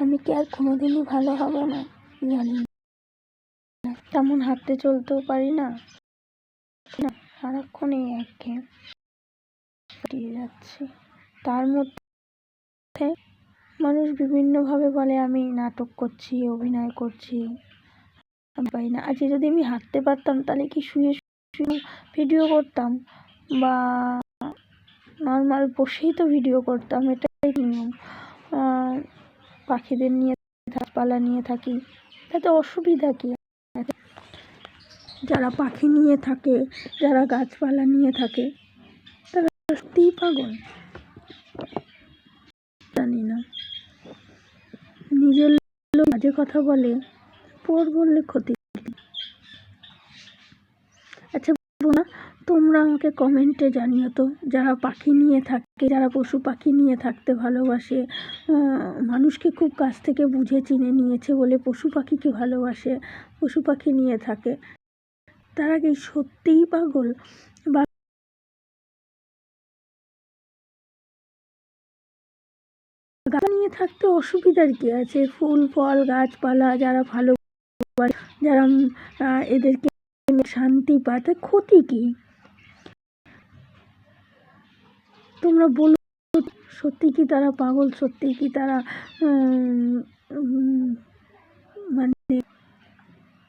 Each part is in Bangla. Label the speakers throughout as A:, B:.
A: আমি কি আর কোনোদিনই ভালো হব না জানি না। তেমন হাঁটতে চলতেও পারি না, সারাক্ষণ এই একঘেয়ে যাচ্ছি। তার মধ্যে মানুষ বিভিন্নভাবে বলে আমি নাটক করছি, অভিনয় করছি, আমি পারি না। আজকে যদি আমি হাঁটতে পারতাম তাহলে কি শুয়ে শুয়ে ভিডিও করতাম, বা নর্মাল বসেই তো ভিডিও করতাম, এটাই নিয়ম। পাখিদের নিয়ে গাছপালা নিয়ে থাকি, তাতে অসুবিধা কি? যারা পাখি নিয়ে থাকে, যারা গাছপালা নিয়ে থাকে, তারা সত্যিই পাগল জানি না। নিজের লোক বাজে কথা বলে, পর বললে ক্ষতি। আচ্ছা বোনা, তোমরা আমাকে কমেন্টে জানিও তো, যারা পাখি নিয়ে থাকে, যারা পশু পাখি নিয়ে থাকতে ভালোবাসে, মানুষকে খুব কাছ থেকে বুঝে চিনে নিয়েছে বলে পশু পাখিকে ভালোবাসে, পশু পাখি নিয়ে থাকে, তারা কি সত্যিই পাগল? বা গাছ নিয়ে থাকতে অসুবিধার কি আছে? ফুল ফল গাছপালা যারা ভালো, যারা এদেরকে শান্তি পায়, তার ক্ষতি কি? তোমরা বলো, সত্যি কি তারা পাগল? সত্যি কি তারা মানে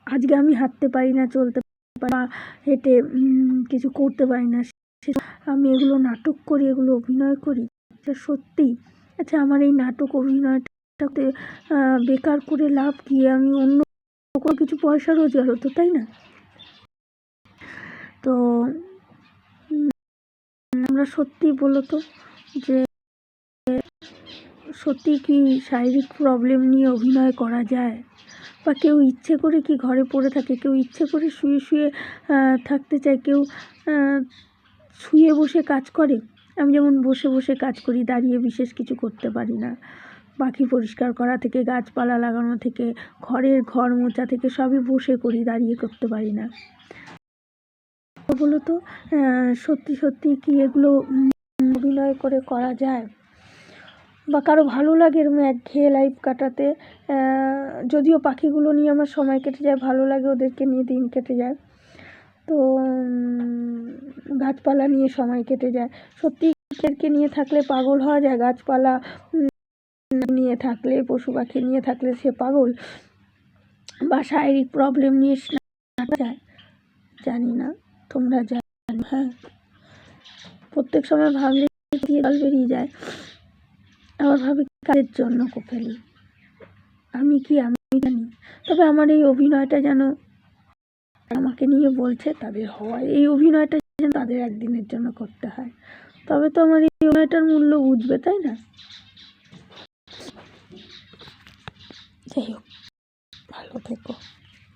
A: আজকে আমি হাঁটতে পারি না, চলতে পারি না, হেঁটে কিছু করতে পারি না, আমি এগুলো নাটক করি, এগুলো অভিনয় করি, সত্যি? আচ্ছা আমার এই নাটক অভিনয়টাতে বেকার করে লাভ কি? আমি অন্য কিছু পয়সা রোজগার হতো, তাই না? তো আমরা সত্যি বলো তো, যে সত্যি কি শারীরিক প্রবলেম নিয়ে অভিনয় করা যায়? বা কেউ ইচ্ছে করে কি ঘরে পড়ে থাকে, কেউ ইচ্ছে করে শুয়ে শুয়ে থাকতে চায়, কেউ শুয়ে বসে কাজ করে। আমি যেমন বসে বসে কাজ করি, দাঁড়িয়ে বিশেষ কিছু করতে পারি না। পাখি পরিষ্কার করা থেকে, গাছপালা লাগানো থেকে, ঘর মোছা থেকে সবই বসে করি, দাঁড়িয়ে করতে পারি না। বলো তো সত্যি সত্যি কি এগুলো অভিনয় করে করা যায়? বা কারো ভালো লাগে এরকম একঘেয়ে লাইফ কাটাতে? যদিও পাখিগুলো নিয়ে আমার সময় কেটে যায়, ভালো লাগে, ওদেরকে নিয়ে দিন কেটে যায়, তো গাছপালা নিয়ে সময় কেটে যায়। সত্যি এদেরকে নিয়ে থাকলে পাগল হওয়া যায়? গাছপালা নিয়ে থাকলে, পশু পাখি নিয়ে থাকলে সে পাগল? বা শারীরিক প্রবলেম নিয়ে যায়? জানি না, তোমরা জানো? হ্যাঁ, প্রত্যেক সময় ভাবলে জল বেরিয়ে যায়, আবার ভাবি কাজের জন্য ফেলি। আমি জানি। তবে আমার এই অভিনয়টা যেন আমাকে নিয়ে বলছে তাদের হয়, এই অভিনয়টা যেন তাদের একদিনের জন্য করতে হয়, তবে তো আমার এই অভিনয়টার মূল্য বুঝবে, তাই না? যাই হোক।